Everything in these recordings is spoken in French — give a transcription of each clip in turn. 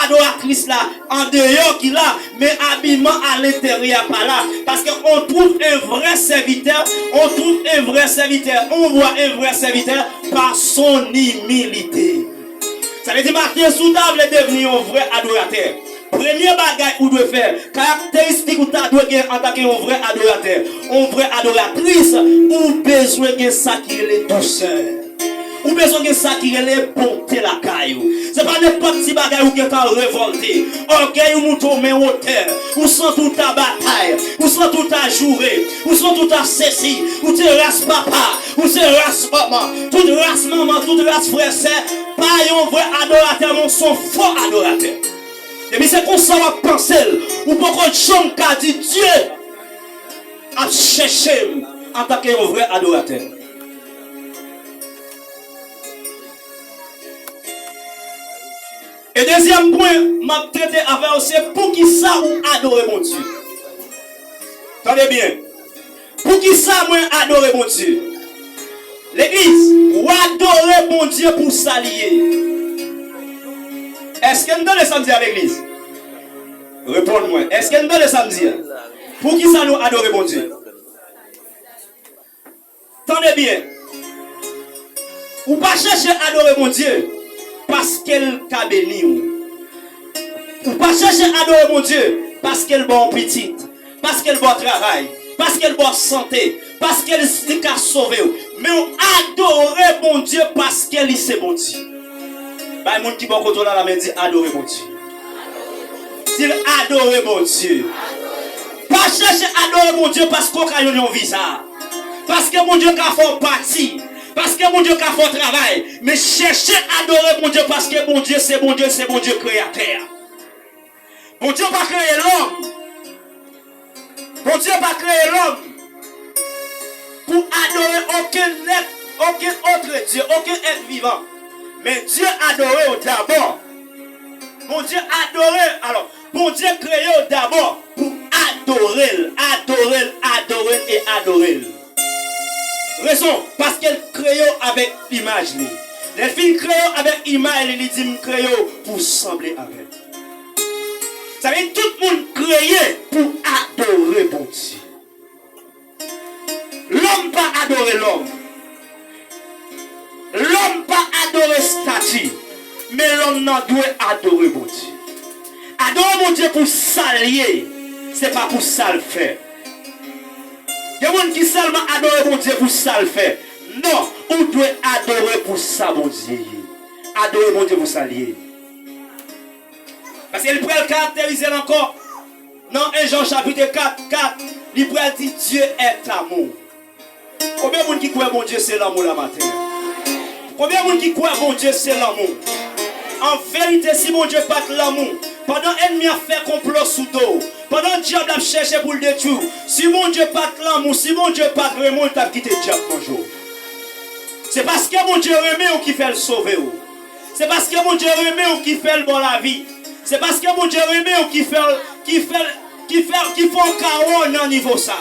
adoratrice là, en dehors qui là, mais habillement à l'intérieur pas là. Parce qu'on trouve un vrai serviteur, on voit un vrai serviteur par son humilité. Ça veut dire Martin Souda veut devenir un vrai adorateur. Premier bagage qu'on doit faire, caractéristique où tu dois en tant qu'un vrai adorateur, une vraie adoratrice, ou besoin de ça qui est les douceurs. Ou besoin de ça qui est les bonté la caillou. C'est pas n'importe petit bagage où tu es révolté. Orgueil ou mouton mais hauteur. Ou sans toute ta bataille. Ou sans toute ta journée. Ou sans toute ta ceci. Ou tu race papa. Ou tu race maman. Toute race maman. Toute race frère. Pas un vrai adorateur. Mais son faux adorateur. Et puis c'est comme ça qu'on pense. Ou pourquoi Jean a dit Dieu a cherché en tant qu'un vrai adorateur. Et deuxième point, m'a traité avec aussi pour qui ça ou adorer mon Dieu. Attendez bien. Pour qui ça moi adorer mon Dieu. L'église, ou adorer mon Dieu pour s'allier. Est-ce qu'elle donne le samedi à l'église? Réponds-moi. Est-ce qu'elle donne le samedi? Pour qui ça nous adorer mon Dieu? Attendez bien. Ou pas chercher à adorer mon Dieu. Parce qu'elle a béni. Ou pas chercher à adorer mon Dieu parce qu'elle bon petite, parce qu'elle bon travail, parce qu'elle bon santé, parce qu'elle a sauvé. Mais on adorer mon Dieu parce qu'elle est bon Dieu. Bah, les gens qui vont contrôler la main dit adorer mon Dieu. S'il adorer mon Dieu. Pas chercher à adorer mon Dieu parce qu'on a un visa. Parce que mon Dieu a fait partie. Parce que mon Dieu a fait travail. Mais cherchez à adorer mon Dieu parce que mon Dieu, c'est mon Dieu créateur. Mon Dieu n'a pas créé l'homme. Mon Dieu n'a pas créé l'homme pour adorer aucun autre Dieu, aucun être vivant. Mais Dieu adorait d'abord. Mon Dieu adorait. Alors, mon Dieu créé d'abord pour adorer. Raison, parce qu'elle crée avec l'image. Les filles créent avec l'image, les dit créent pour sembler avec. Ça veut dire tout le monde créé pour adorer bon Dieu. L'homme pas adorer l'homme. L'homme pas adorer statut. Mais l'homme n'a doit adorer bon Dieu. Adorer mon Dieu pour s'allier. C'est pas pour ça le faire. Il y a des gens qui seulement adorent mon Dieu pour ça le faire. Non, on doit adorer pour ça mon Dieu. Adorer mon Dieu pour s'allier. Parce qu'il pourrait le caractériser encore. Dans 1 Jean chapitre 4, il pourrait dire Dieu est amour. Combien de gens qui croient mon Dieu c'est l'amour la matin? Combien de gens qui croient mon Dieu c'est l'amour? En vérité, si mon Dieu pas l'amour, pendant l'ennemi a fait complot sous dos, pendant le diable a cherché pour le détruire, si mon Dieu pas l'amour, si mon Dieu pas vraiment, il t'a quitté le diable bonjour. C'est parce que mon Dieu remet ou qui fait le sauver. C'est parce que mon Dieu remet ou qui fait le bon la vie. C'est parce que mon Dieu remet ou qui fait un chaos dans le niveau ça.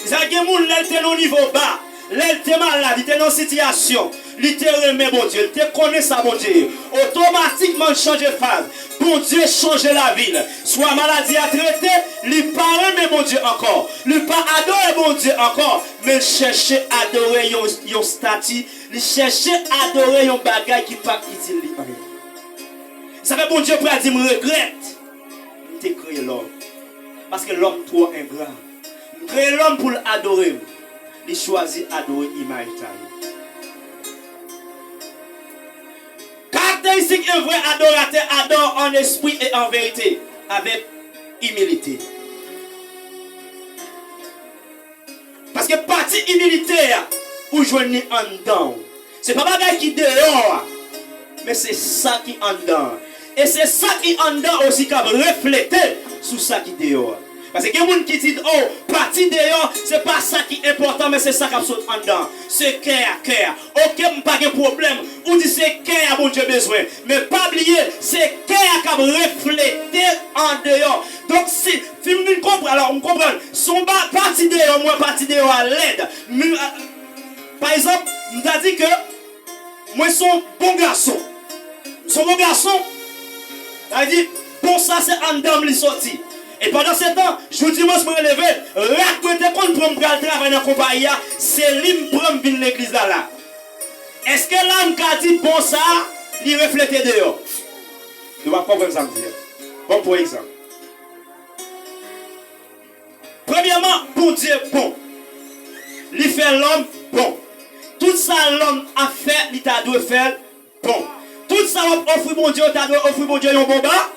Il y a des gens qui sont au niveau bas. L'elle était malade, il était dans une situation. Il te remet mon Dieu, il te connaît ça mon Dieu. Automatiquement change de phase. Bon Dieu change la ville. Soit maladie à traiter, il pas remet mon Dieu encore. Il pas adorer mon Dieu encore. Mais chercher à adorer yon statut. Il chercher à adorer yon bagay qui pas utile. Ça fait bon Dieu pour dire me regrette. Il t'a créé l'homme. Parce que l'homme trop ingrat. Créé l'homme pour l'adorer. Il choisit adorer l'image. Caractéristique un vrai adorateur adore en esprit et en vérité avec humilité. Parce que partie humilité ou joindre en dedans. C'est pas bagay qui dehors, mais c'est ça qui en dedans. Et c'est ça qui en dedans aussi qui refléter sur ça qui dehors. Parce que il y a des gens qui disent, oh, partie dehors, c'est pas ça qui est important, mais c'est ça qui est en dedans. C'est cœur. Ok, pas de problème. Ou dit c'est cœur, mon Dieu, besoin. Mais pas oublier, c'est cœur qui a reflété en dehors. Donc, si vous comprenez, alors on comprend, son partie dehors, moi, partie dehors à l'aide. Par exemple, on a dit que moi, son bon garçon. Son bon garçon, hein? Ça veut dire, bon ça c'est en dame li sorti. Et pendant ce temps, je vous dis, moi, je me relève, raconter qu'on prend le travail dans la compagnie, c'est lui qui prend l'église là. Est-ce que l'âme qui a dit bon ça, il reflète dehors? Nous ne pouvons pas comme dire. Bon, pour exemple. Premièrement, pour Dieu, bon. Il fait l'homme, bon. Tout ça, l'homme a fait, il t'a dû faire, bon. Tout ça, offre mon Dieu, t'a dû offrir mon Dieu, un bon bas.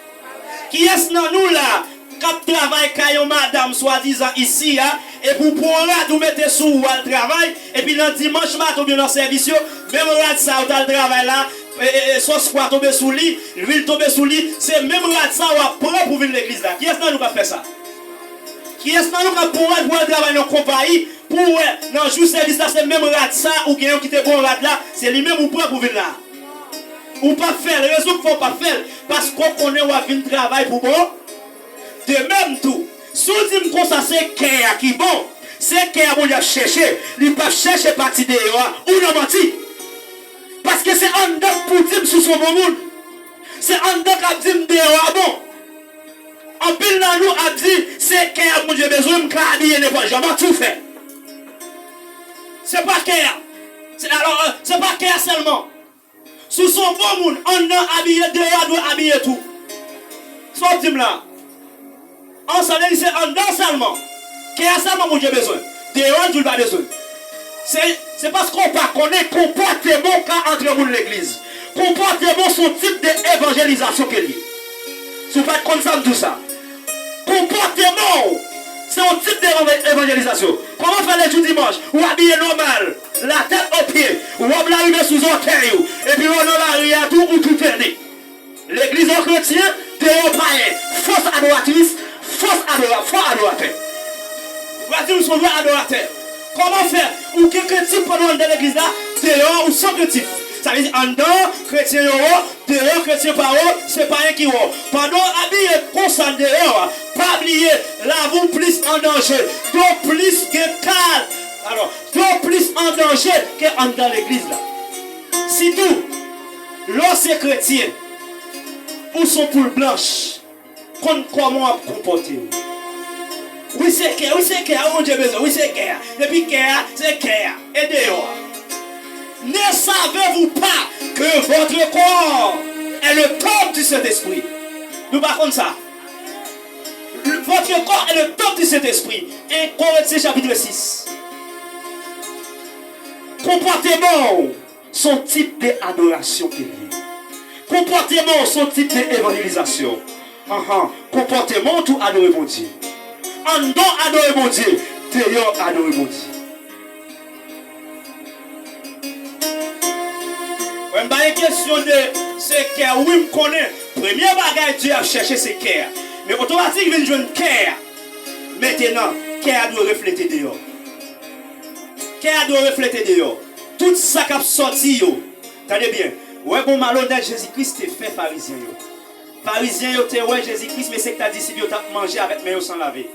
Qui est-ce dans nous là? Cap travail caillon madame soi-disant ici hein, et pour là nous mettez sous le travail et puis dans dimanche matin bien dans service même rad ça au travail là sauce quoi tomber sous lit l'huile tomber sous lit c'est même rad ça ou prend pour venir l'église là qui est-ce nous va faire ça qui est-ce nous va pour travailler dans compagnie pour dans jour service là c'est même rad ça ou quelqu'un qui était bon rad là c'est lui même ou prend pour venir là ou pas faire les raisons qu'il faut pas faire parce qu'on connaît ou venir travail pour bon. De même tout, si on dit que ça c'est Kéa qui bon, c'est Kéa qu'on a cherché, il ne peut pas chercher partie de ou non menti. Parce que c'est un dog pour dire sous son bon monde. C'est un dog qui dit de bon. En pile dans nous a dit, c'est Kéa qu'on a besoin de m'habiller n'importe jamais tout fait. C'est pas Kéa. Alors, c'est pas Kéa seulement. Sous son bon monde, on a habillé dehors, doit habiller tout. Soit dit là. On s'en est dit, c'est en dedans seulement. Qui a seulement mon Dieu besoin. Dehors, tu n'as pas besoin. C'est parce qu'on ne connaît pas comportement quand entre dans l'église. Comportement, son type d'évangélisation qu'il y a. Si vous faites comme ça, tout ça. Comportement, c'est un type d'évangélisation. Comment faire les jours dimanche? Ou habiller normal, la tête au pied, ou habiller sous orteil, et puis on a la tout ou tout terné. L'église en chrétien, dehors païen, fausse adoratrice. Fausse adorateur. Va dire son adorateur. Comment faire? Ou quelqu'un type pendant dans l'église là, dehors ou sans critique. Ça veut dire en dehors, chrétien dehors, chrétien par c'est pas un qui haut. Pendant habillé constant dehors, pas oublier, là vous plus en danger. Donc plus que calme. Alors, donc plus en danger que dans l'église là. Si tout, lorsque chrétien, ou son poule blanche, comment comporter? Oui, c'est Kéa, on Dieu besoin, oui, c'est Kéa. Depuis Kéa, c'est Kéa. Et dehors. Ne savez-vous pas que votre corps est le temple du Saint-Esprit? Nous parlons ça. Votre corps est le temple du Saint-Esprit. 1 Corinthiens chapitre 6. Comportement, son type d'adoration qu'il y a. Comportement, son type d'évangélisation. Comportement, tout adorer mon Dieu. En don adorer mon Dieu, dehors adorer mon Dieu. On m'a une question de ce cœur, oui, je connais. Premier bagage Dieu a cherché c'est cœur. Mais automatiquement, il vient de cœur. Maintenant, cœur doit refléter dehors. Cœur doit refléter dehors. Tout ça qui a sorti, attendez bien. Ouais, bon, malhonnête, Jésus-Christ est fait pharisien. Pharisien, ouais, Jésus-Christ, mais c'est que tu as dit si tu as mangé avec mes sans laver.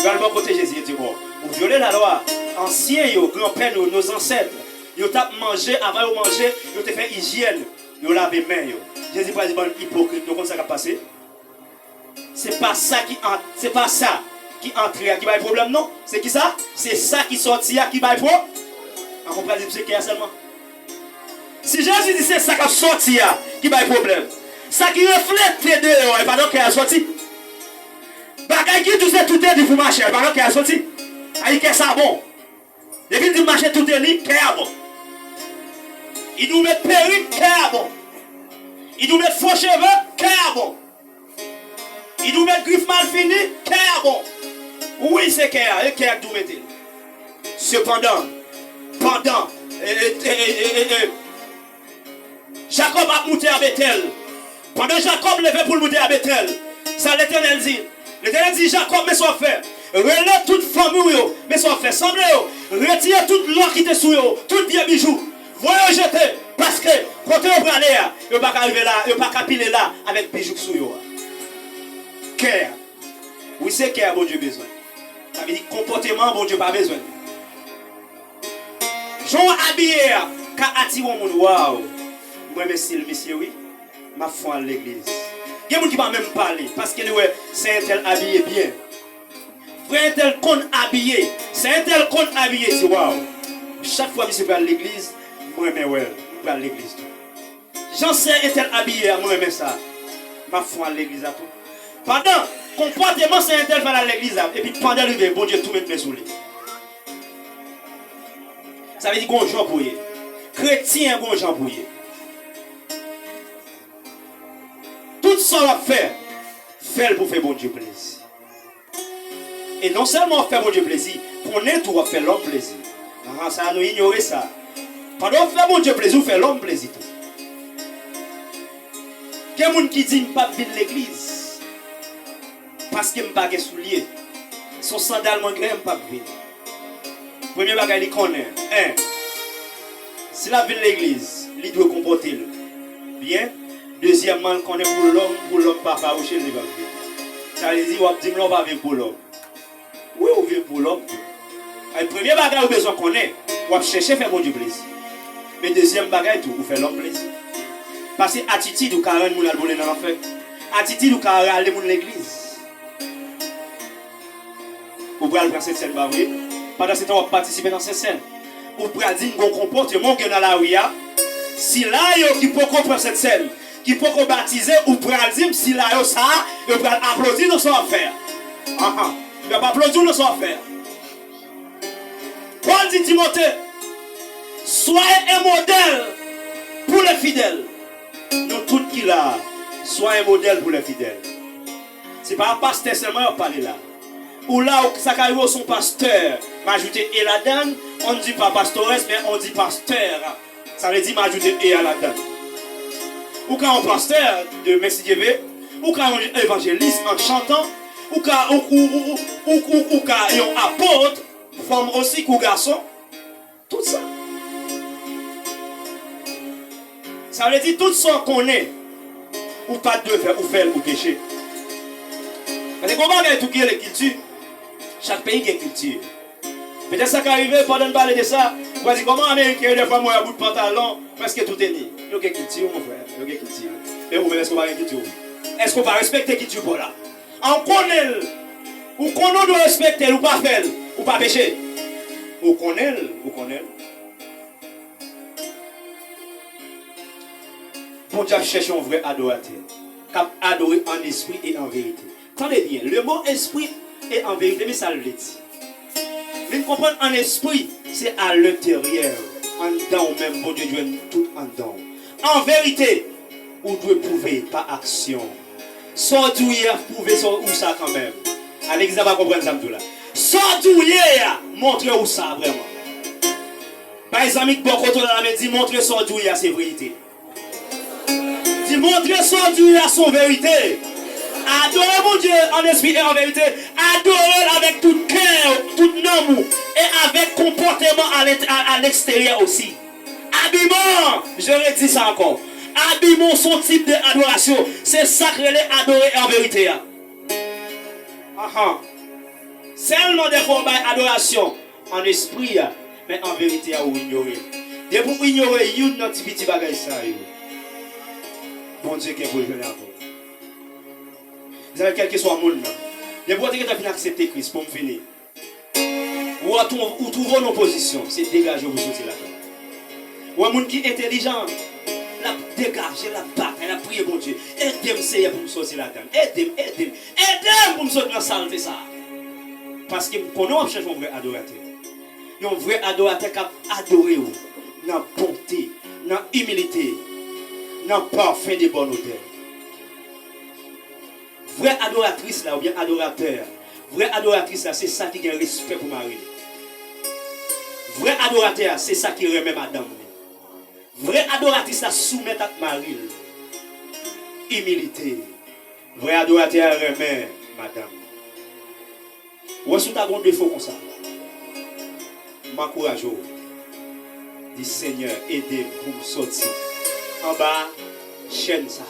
Dans le bon côté, Jésus dit bon, vous violez la loi. Anciens, grands-pères, nos ancêtres, ils ont mangé, avant de manger, ils ont fait hygiène, ils ont lavé les mains. Jésus pas dit bon, hypocrite, donc comment ça va passer? C'est pas ça qui entre, qui va le problème, non? C'est qui ça? C'est ça qui sortit, qui va le problème? On comprend c'est qui seulement. Si Jésus dit c'est ça qui sorti, qui va le problème? Ça qui reflète les deux, et pas donc qui a sorti. Bagay qui tout c'est tout est dit pour marcher, pas donc qui a sorti. Aïe, qu'est-ce ça bon? Depuis qu'il marche tout est dit, qu'est-ce bon? Il nous met perruque, qu'est-ce bon? Il nous met faux cheveux, qu'est-ce bon? Il nous met griffe mal fini, qu'est-ce bon? Oui, c'est qu'est-ce, et qu'est-ce nous mettez? Cependant, pendant, Jacob a monté à Bethel. Pendant Jacob levait pour monter à Bethel, ça l'Éternel dit. L'Éternel dit Jacob, mais son frère, relève toute famille, mais son frère, semblez, retirez toute l'or qui était sous eux, tout bien bijoux. Voyez jeter, parce que quand on va aller, il ne va pas arriver là, il ne va pas piler là avec bijoux sous eux. Cœur. Oui, c'est cœur, bon Dieu besoin. Ça veut dire comportement, bon Dieu pas besoin. Jean habillé, quand attirons mon waouh. Moi, monsieur, oui. Ma foi à l'église. Il y a des gens qui ne vont même parler parce que c'est un tel habillé bien. Frère un tel qu'on habillé. C'est un tel qu'on habillé. C'est waouh. Chaque fois que je vais à l'église, moi je vais à l'église. J'en sais un tel habillé, moi je ça. Ma foi à l'église à tout. Pendant, comportement c'est un tel va à l'église et puis pendant le bon Dieu tout met sous lui. Ça veut dire qu'on Jean pour y. Chrétien bon Jean pour y. Tout ça va faire, fait pour faire bon Dieu plaisir. Et non seulement faire bon Dieu plaisir, pour n'est tout faire l'homme plaisir. Ça nous ignorer ça. Pendant faire bon Dieu plaisir, faire l'homme plaisir. Il y a des gens qui disent pas venir l'église parce qu'ils n'ont pas de souliers. Son sandal mon grand pas venir. Premier bagage il connaît. Si la vient l'église, il doit comporter bien. Deuxièmement, il connaît pour l'homme pas faroucher les bagage. Ça veut dire on dit l'homme pas venir pour l'homme. Oui, on vient pour l'homme. Le premier bagage besoin connaît, on chercher faire bon Dieu plaisir. Mais deuxième bagage tout pour faire l'homme plaisir. Parce que attitude ou carrément moun al voler dans l'enfer. Attitude ou carrément aller moun l'église. Vous pouvez aller dans cette scène, oui. Pendant ce temps, on va participer dans cette scène. Vous pouvez dire un comportement que dans la rue, si là, qui peut comprendre cette scène, qui peut baptiser, ou pouvez dire si là, ça, vous pouvez applaudir dans son affaire. Vous ne pas applaudir dans son affaire. Paul dit Timothée, soyez un modèle pour les fidèles. Nous tous qui là, soyez un modèle pour les fidèles. Ce n'est pas un pasteur seulement qui parle là. Ou là, ça arrive son pasteur, m'ajouter et la donne, on ne dit pas pastoresse, mais on dit pasteur. Ça veut dire m'ajouter et à la donne. Ou quand on pasteur de Messie Dieu, ou quand on évangéliste en chantant, ou quand on apôtre, femme aussi ou garçon, tout ça. Ça veut dire tout ça qu'on est, ou pas de faire, ou faire, ou pécher. Parce que comment on a tout qui est la culture? Chaque pays a une culture. Peut-être ça qui arrive pendant de parler de ça, on va dire comment Américain, des fois, moi, à bout de pantalon, parce que tout est né. Il y a une culture, mon frère. Il y a une culture. Mais vous, est-ce qu'on va une culture? Est-ce qu'on va respecter la culture pour là? On connaît, ou qu'on doit respecter, ou pas faire, ou pas pécher. Ou connaît, ou connaît. Bon Dieu cherche un vrai adorateur, qui adorer en esprit et en vérité. Attendez bien, le mot esprit et en vérité, mais ça le dit. Mais comprendre en esprit, c'est à l'intérieur, en dedans même, bon Dieu, tout en dedans. En vérité, vous devez prouver par action. Sortir hier, prouver où ça quand même. Alex va comprendre ça tout là. Sortir hier, montrez où ça vraiment. Par exemple, beaucoup de la dit montrez sortir hier, c'est vérité. Dit montrez sortir hier, son vérité. Adorez mon Dieu en esprit et en vérité. Adorez avec tout cœur, tout amour et avec comportement à l'extérieur aussi. Habillement, je redis ça encore. Habillement son type d'adoration. C'est sacré adorer en vérité. Seulement des fois adoration en esprit, mais en vérité vous ignorez. Et pour ignorer, vous n'avez pas petit bagage ça. Bon Dieu qui est pour le encore. Vous avez quel que soit le monde. Les boîtes qui ont accepté Christ pour me finir. Ou trouvez nos positions, c'est dégager vous sortir là-dedans. Ou un monde qui est intelligent, la dégager, la battre, la prier bon Dieu. Aidez-moi Seigneur pour me sortir là-dedans. Aidez-moi pour me sortir dans la salle, ça. Parce que pour nous, on cherche un vrai adorateur. Un vrai adorateur qui a adoré dans la bonté, dans la humilité, dans le parfum de bonne odeur. Vraie adoratrice là, ou bien adorateur. Vraie adoratrice là, c'est ça qui a respect pour Marie. Vrai adorateur, c'est ça qui remet madame. Vrai adoratrice là, soumet à Marie. Humilité. Vrai adorateur remet madame. Ou est-ce que tu as un défaut comme ça? M'encourage. Dis Seigneur, aidez pour me sortir en bas, chaîne ça.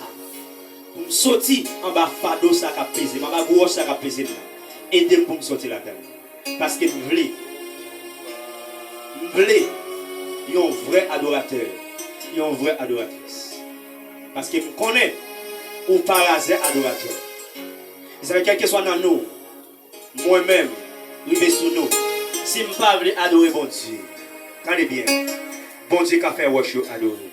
Pour me sortir en bas, fardeau ça qui a pesé, en bas, gros ça qui a pesé. Aidez-moi pour me sortir là-dedans. Parce que je voulais un vrai adorateur, un vrai adoratrice. Parce que je connais ou parasite adorateur. Vous savez, quel que soit dans nous, moi-même, rivé sous nous, si je ne peux pas adorer bon Dieu, regardez bien, bon Dieu qui a fait worship adorer.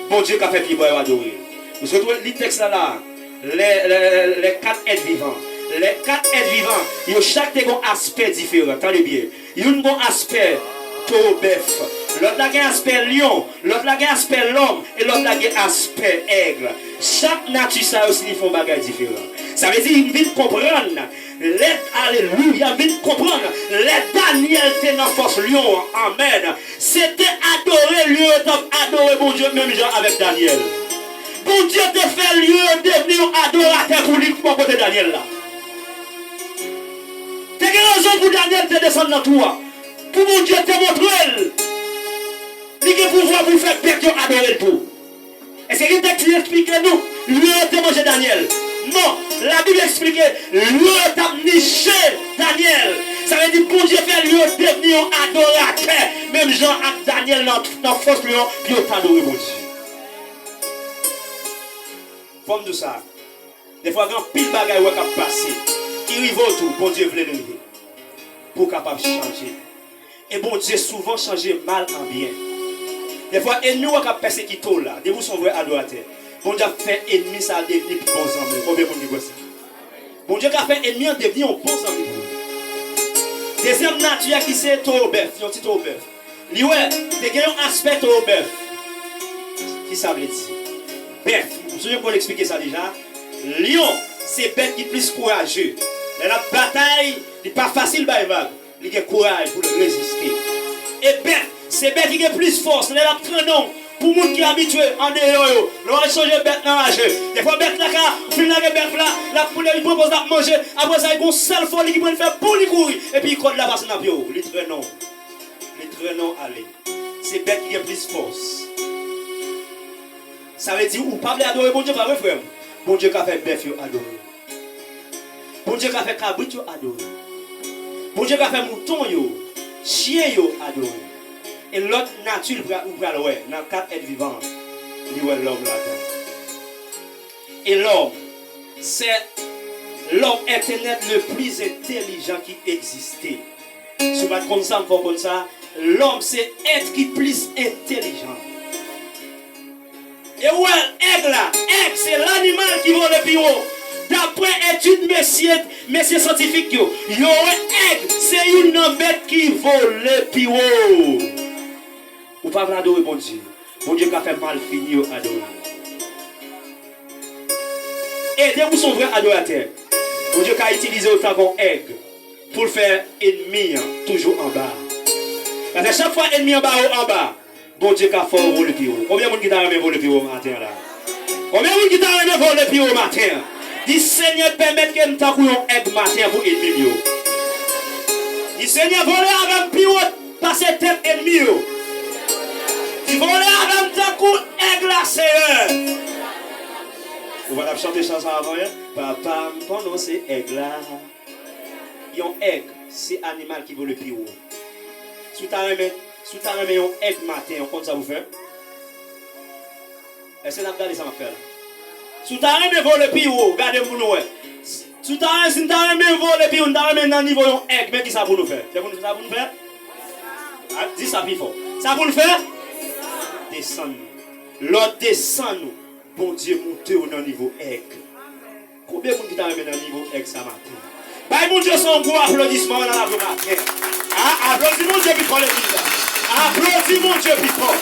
Bon Dieu qui a fait people adorer. Vous retrouvez les textes là, les 4 êtres vivants. Les 4 êtres vivants, ils ont chaque un aspect différent. Regardez bien. Ils ont un aspect taureau bœuf. L'autre a un aspect lion. L'autre a un aspect l'homme. Et l'autre a un aspect aigle. Chaque nature, ça aussi, ils font des bagages différents. Ça veut dire qu'ils viennent comprendre. Alléluia, ils viennent comprendre. Les Daniel étaient dans la force lion. Amen. C'était adorer lieu, adorer mon Dieu, même genre avec Daniel. Bon Dieu te fait lieu devenir adorateur pour lui, pour côté Daniel là. T'as quelle raison pour Daniel te descendre dans toi? Pour mon Dieu te montrer. Il a pouvoir pour faire bête adorer le tout. Est-ce que texte explique nous? Lui te manger Daniel. Non, la Bible explique lui t'a niché Daniel. Ça veut dire pour Dieu faire lui devenir adorateur. Même Jean avec Daniel dans force lion, il t'a adoré mon Dieu. Comme de ça. Des fois, quand pile bagaille qui a passé, qui arrive autour, bon Dieu voulait nous pour capable changer. Et bon Dieu souvent changer mal en bien. Des fois, et nous qui persécuté là, des vous sont vrais adorateurs. Bon Dieu a fait ennemi, ça a devenu bon ami. Combien de monde dit ça? Bon Dieu a fait ennemi, a devenu un bon ami. Deuxième nature qui c'est taureau bœuf, un petit taureau bœuf. Lui, ouais, c'est un aspect taureau bœuf. Qui ça veut dire? Bœuf, vous vous souvenez pour l'expliquer ça déjà? Lion, c'est bête qui est plus courageux. Mais la bataille n'est pas facile, il a courage pour le résister. Et bête, c'est bête qui a plus force. Il a traînon pour les gens qui sont habitués en dehors. On va changer bête dans la jeu. Des fois, bête là, puis la bête là, la poule il propose de manger. Après ça, il y a une seule folie qui peut faire pour lui courir. Et puis il compte la passe dans le bio. Les traînons. Les traînons, allez. C'est bête qui a plus force. Ça veut dire, ou pas adorer bon Dieu, pas vrai, frère. Bon Dieu qui a fait bœuf, adorer. Bon Dieu qui a fait cabrit, adorer. Bon Dieu qui a fait mouton, chien, adorer. Et l'autre nature, vous pouvez ouais, dans 4 êtres vivants, il y a l'homme là-dedans. Et l'homme, c'est l'homme éternel le plus intelligent qui existait. Si vous êtes comme ça, l'homme c'est être qui est plus intelligent. Et ouais, aigle là, aigle c'est l'animal qui vole le plus haut. D'après études messieurs scientifiques, aigle c'est une bête qui vole le plus haut. Ou pas adorer bon Dieu. Bon Dieu qui a fait mal fini adorer. Et dès que vous sont vrais adorateurs, bon Dieu qui a utilisé autant qu'un aigle pour le faire ennemi toujours en bas. Parce que chaque fois ennemi en bas, bon Dieu qui a fait voler le plus haut. Combien de gens qui t'a remis voler le plus haut matin là? Combien de gens qui t'a remis voler le plus haut matin? Dis Seigneur permet que nous t'accouillons un aigle matin pour ennemi. Dis Seigneur voler avec plus haut passer tête ennemi. Dis voler avec ta coup aigle là Seigneur. Vous allez chanter chanson avant hein? Papa pendant c'est aigle là. Un aigle c'est animal qui vole le plus haut. Si tu as remis un aigle matin, on compte ça vous faire? Est-ce que vous regardez ça m'a fait là? Si tu as remis voler le plus haut, regardez pour nous. Si tu as remis voler le plus haut, tu as remis dans le niveau d'un aigle, mais qui ça pour nous faire? C'est pour nous faire? Dis ça plus fort. Ça pour nous faire? Descendre. L'autre descend nous. Bon Dieu monte au niveau aigle. Combien de gens qui t'a remis dans le niveau aigle ça matin? Bah, mon Dieu, son gros applaudissement dans la matin. Applaudis mon Dieu plus fort les filles. Applaudis mon Dieu plus fort.